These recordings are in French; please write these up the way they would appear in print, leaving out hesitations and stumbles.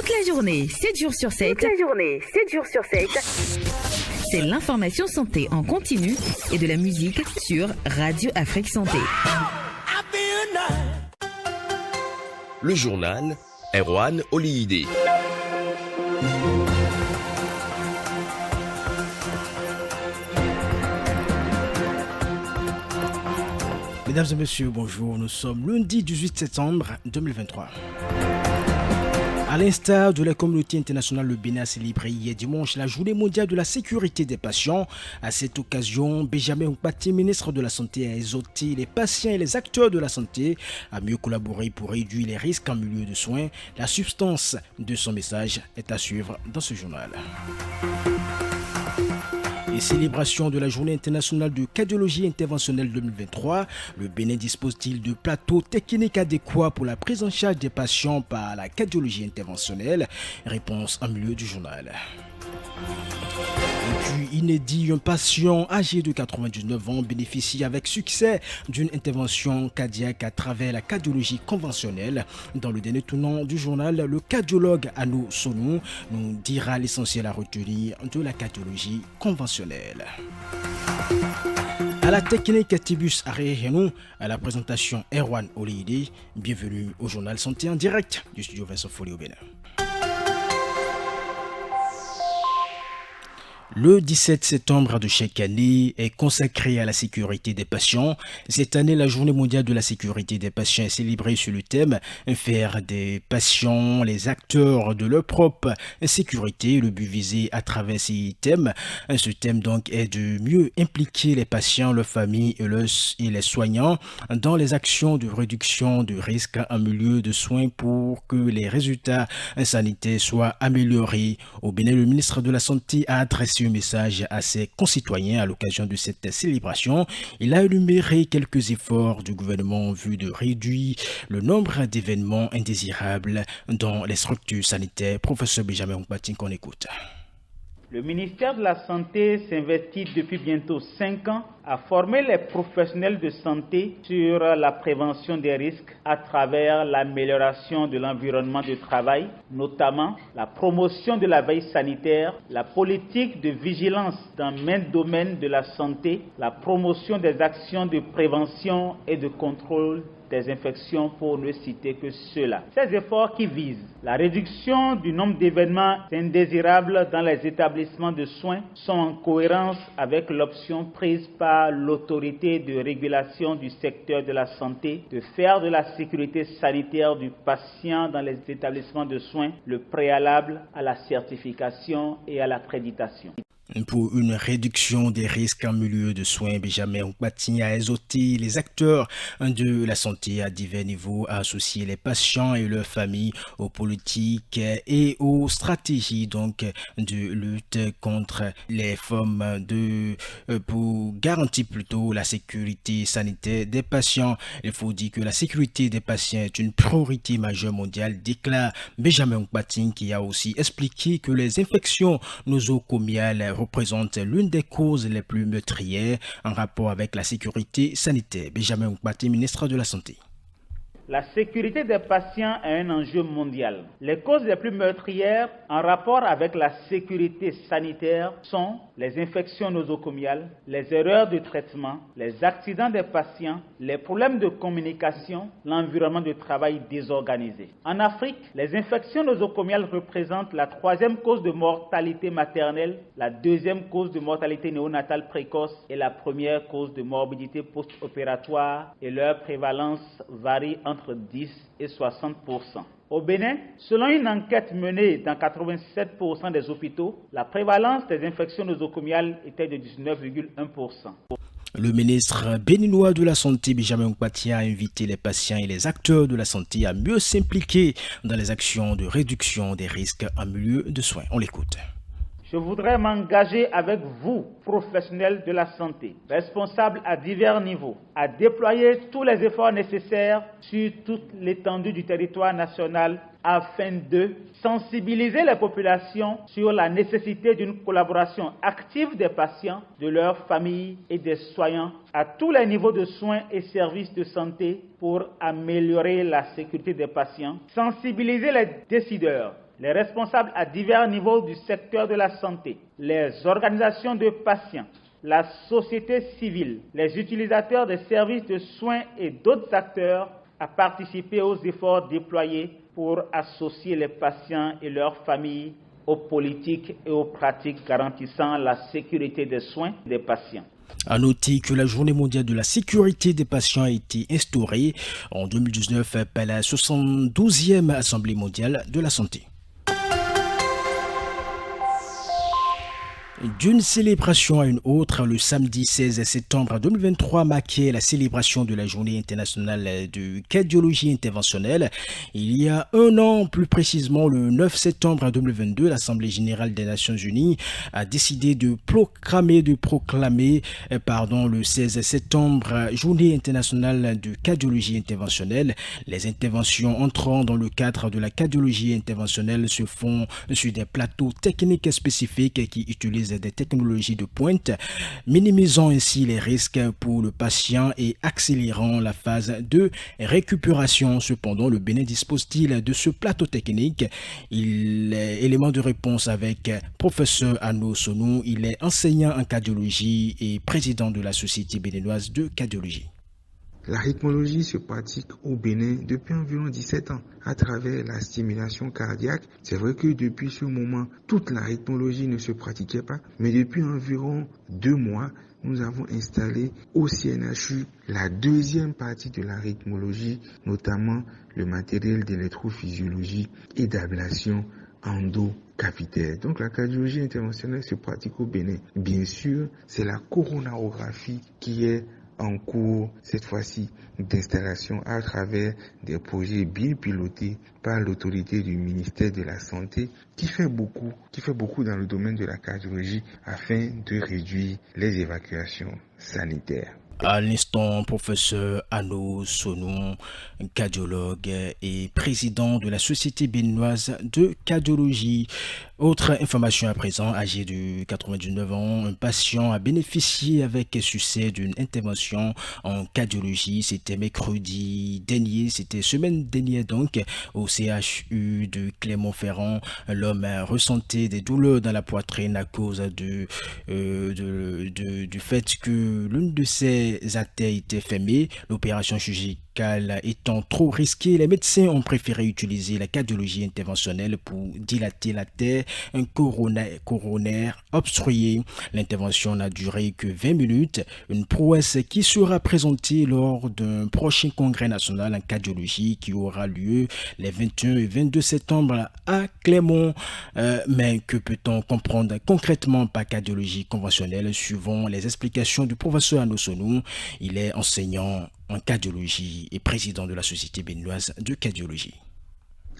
Toute la journée, 7 jours sur 7. C'est l'information santé en continu et de la musique sur Radio Afrique Santé. Le journal Erwan Oliyide. Mesdames et messieurs, bonjour. Nous sommes lundi 18 septembre 2023. À l'instar de la communauté internationale, le Bénin a célébré hier dimanche la journée mondiale de la sécurité des patients. À cette occasion, Benjamin Nkpati, ministre de la Santé, a exhorté les patients et les acteurs de la santé à mieux collaborer pour réduire les risques en milieu de soins. La substance de son message est à suivre dans ce journal. Les célébrations de la Journée internationale de cardiologie interventionnelle 2023, le Bénin dispose-t-il de plateaux techniques adéquats pour la prise en charge des patients par la cardiologie interventionnelle? Réponse en milieu du journal. Et puis inédit, un patient âgé de 99 ans bénéficie avec succès d'une intervention cardiaque à travers la cardiologie conventionnelle. Dans le dernier tournant du journal, le cardiologue Anou Sonou nous dira l'essentiel à retenir de la cardiologie conventionnelle. À la technique Tibus Arehenou, à la présentation Erwan Oliyide, bienvenue au journal Santé en direct du studio Vincent Folli au Bénin. Le 17 septembre de chaque année est consacré à la sécurité des patients. Cette année, la Journée mondiale de la sécurité des patients est célébrée sur le thème « Faire des patients les acteurs de leur propre sécurité ». Le but visé à travers ce thème donc est de mieux impliquer les patients, leurs familles et les soignants dans les actions de réduction de risques en milieu de soins pour que les résultats sanitaires soient améliorés. Au Bénin, le ministre de la Santé a adressé un message à ses concitoyens à l'occasion de cette célébration. Il a énuméré quelques efforts du gouvernement en vue de réduire le nombre d'événements indésirables dans les structures sanitaires. Professeur Benjamin Nkpati, qu'on écoute. Le ministère de la Santé s'investit depuis bientôt 5 ans à former les professionnels de santé sur la prévention des risques à travers l'amélioration de l'environnement de travail, notamment la promotion de la veille sanitaire, la politique de vigilance dans maints domaines de la santé, la promotion des actions de prévention et de contrôle des infections pour ne citer que cela. Ces efforts qui visent la réduction du nombre d'événements indésirables dans les établissements de soins sont en cohérence avec l'option prise par l'autorité de régulation du secteur de la santé de faire de la sécurité sanitaire du patient dans les établissements de soins le préalable à la certification et à l'accréditation. Pour une réduction des risques en milieu de soins, Benjamin Nkpati a exhorté les acteurs de la santé à divers niveaux à associer les patients et leurs familles aux politiques et aux stratégies donc de lutte contre les formes pour garantir plutôt la sécurité sanitaire des patients. Il faut dire que la sécurité des patients est une priorité majeure mondiale, déclare Benjamin Nkpati, qui a aussi expliqué que les infections nosocomiales représente l'une des causes les plus meurtrières en rapport avec la sécurité sanitaire. Benjamin Nkpati, ministre de la Santé. La sécurité des patients est un enjeu mondial. Les causes les plus meurtrières en rapport avec la sécurité sanitaire sont les infections nosocomiales, les erreurs de traitement, les accidents des patients, les problèmes de communication, l'environnement de travail désorganisé. En Afrique, les infections nosocomiales représentent la 3e cause de mortalité maternelle, la 2e cause de mortalité néonatale précoce et la 1re cause de morbidité post-opératoire, et leur prévalence varie entre 10 et 60%. Au Bénin, selon une enquête menée dans 87% des hôpitaux, la prévalence des infections nosocomiales était de 19,1%. Le ministre béninois de la Santé, Benjamin Nkpati, a invité les patients et les acteurs de la santé à mieux s'impliquer dans les actions de réduction des risques en milieu de soins. On l'écoute. Je voudrais m'engager avec vous, professionnels de la santé, responsables à divers niveaux, à déployer tous les efforts nécessaires sur toute l'étendue du territoire national afin de sensibiliser les populations sur la nécessité d'une collaboration active des patients, de leurs familles et des soignants à tous les niveaux de soins et services de santé pour améliorer la sécurité des patients, sensibiliser les décideurs les responsables à divers niveaux du secteur de la santé, les organisations de patients, la société civile, les utilisateurs des services de soins et d'autres acteurs à participer aux efforts déployés pour associer les patients et leurs familles aux politiques et aux pratiques garantissant la sécurité des soins des patients. À noter que la Journée mondiale de la sécurité des patients a été instaurée en 2019 par la 72e Assemblée mondiale de la santé. D'une célébration à une autre, le samedi 16 septembre 2023 marquait la célébration de la Journée internationale de cardiologie interventionnelle. Il y a un an, plus précisément le 9 septembre 2022, l'Assemblée générale des Nations unies a décidé de proclamer le 16 septembre Journée internationale de cardiologie interventionnelle. Les interventions entrant dans le cadre de la cardiologie interventionnelle se font sur des plateaux techniques spécifiques qui utilisent des technologies de pointe, minimisant ainsi les risques pour le patient et accélérant la phase de récupération. Cependant, le Bénin dispose-t-il de ce plateau technique? Il est élément de réponse avec professeur Anno Sonou. Il est enseignant en cardiologie et président de la Société béninoise de cardiologie. La rythmologie se pratique au Bénin depuis environ 17 ans à travers la stimulation cardiaque. C'est vrai que depuis ce moment, toute la rythmologie ne se pratiquait pas, mais depuis environ 2 mois, nous avons installé au CNHU la deuxième partie de la rythmologie, notamment le matériel d'électrophysiologie et d'ablation endocapitaire. Donc la cardiologie interventionnelle se pratique au Bénin. Bien sûr, c'est la coronarographie qui est en cours, cette fois-ci, d'installation à travers des projets bien pilotés par l'autorité du ministère de la Santé qui fait beaucoup dans le domaine de la cardiologie afin de réduire les évacuations sanitaires. À l'instant, professeur Anno Sonou, cardiologue et président de la Société béninoise de cardiologie. Autre information à présent, âgé de 99 ans, un patient a bénéficié avec succès d'une intervention en cardiologie. C'était mercredi dernier, c'était semaine dernière donc, au CHU de Clermont-Ferrand. L'homme ressentait des douleurs dans la poitrine à cause du fait que l'une de ses artères était fermée. L'opération chirurgicale étant trop risquée, les médecins ont préféré utiliser la cardiologie interventionnelle pour dilater l'artère coronaire obstruée. L'intervention n'a duré que 20 minutes, une prouesse qui sera présentée lors d'un prochain congrès national en cardiologie qui aura lieu les 21 et 22 septembre à Clermont. Mais que peut-on comprendre concrètement par cardiologie conventionnelle? Suivant les explications du professeur Anno Sonou, il est enseignant en cardiologie et président de la Société béninoise de cardiologie.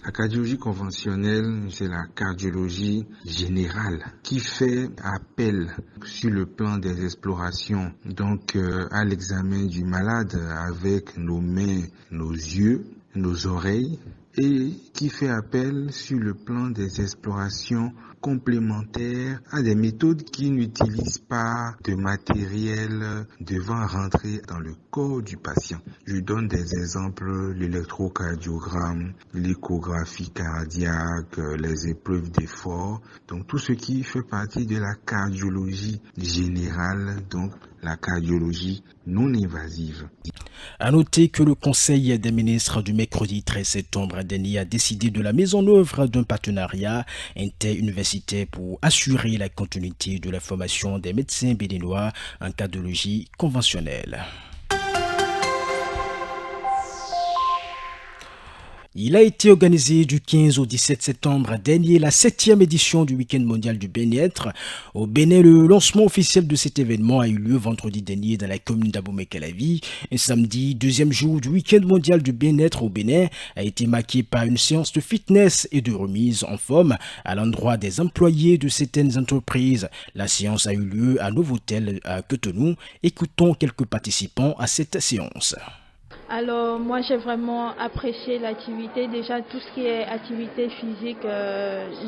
La cardiologie conventionnelle, c'est la cardiologie générale qui fait appel sur le plan des explorations, donc à l'examen du malade avec nos mains, nos yeux, nos oreilles, et qui fait appel sur le plan des explorations complémentaires à des méthodes qui n'utilisent pas de matériel devant rentrer dans le corps du patient. Je donne des exemples, l'électrocardiogramme, l'échographie cardiaque, les épreuves d'effort, donc tout ce qui fait partie de la cardiologie générale, donc la cardiologie non invasive. À noter que le Conseil des ministres du mercredi 13 septembre dernier a décidé de la mise en œuvre d'un partenariat interuniversitaire pour assurer la continuité de la formation des médecins béninois en cardiologie conventionnelle. Il a été organisé du 15 au 17 septembre dernier la 7e édition du Week-end mondial du bien-être. Au Bénin, le lancement officiel de cet événement a eu lieu vendredi dernier dans la commune d'Abomey-Calavi. Un samedi, deuxième jour du Week-end mondial du bien-être au Bénin, a été marqué par une séance de fitness et de remise en forme à l'endroit des employés de certaines entreprises. La séance a eu lieu à Novotel à Cotonou. Écoutons quelques participants à cette séance. Alors moi j'ai vraiment apprécié l'activité, déjà tout ce qui est activité physique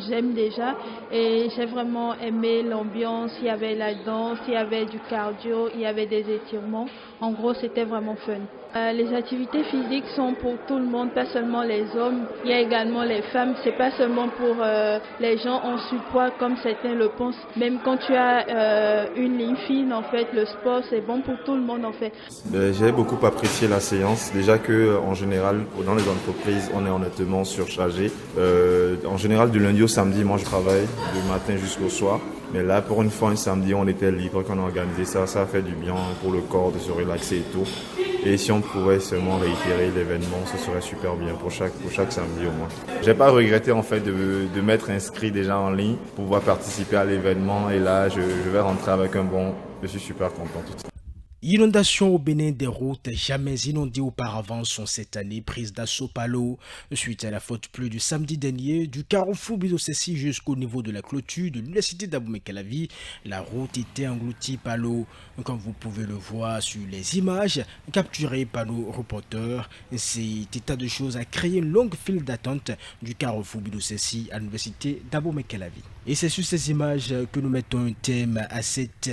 j'aime déjà et j'ai vraiment aimé l'ambiance, il y avait la danse, il y avait du cardio, il y avait des étirements, en gros c'était vraiment fun. Les activités physiques sont pour tout le monde, pas seulement les hommes. Il y a également les femmes. C'est pas seulement pour les gens en surpoids comme certains le pensent. Même quand tu as une ligne fine, en fait, le sport c'est bon pour tout le monde en fait. J'ai beaucoup apprécié la séance. Déjà que en général, dans les entreprises, on est honnêtement surchargé. En général, du lundi au samedi, moi je travaille du matin jusqu'au soir. Mais là, pour une fois, un samedi, on était libre, qu'on a organisé ça. Ça fait du bien pour le corps de se relaxer et tout. Et si on pouvait seulement réitérer l'événement, ce serait super bien pour chaque samedi au moins. J'ai pas regretté en fait de m'être inscrit déjà en ligne pour pouvoir participer à l'événement. Et là, je vais rentrer avec un bon. Je suis super content. Inondations au Bénin, des routes jamais inondées auparavant sont cette année prises d'assaut par l'eau. Suite à la faute pluie du samedi dernier, du carrefour Bidosessi jusqu'au niveau de la clôture de l'université d'Abomey-Calavi, la route était engloutie par l'eau. Comme vous pouvez le voir sur les images capturées par nos reporters, cet état de choses a créé une longue file d'attente du carrefour Bidosessi à l'université d'Abomey-Calavi. Et c'est sur ces images que nous mettons un thème à cette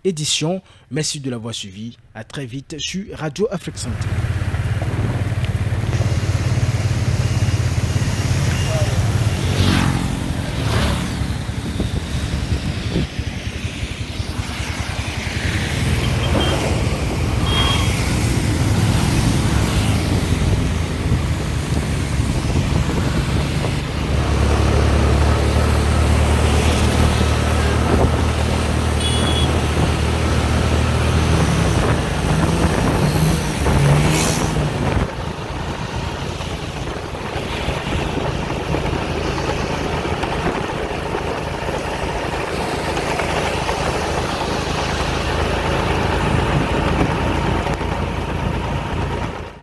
édition. Merci de l'avoir suivi. À très vite sur Radio Afrique Santé.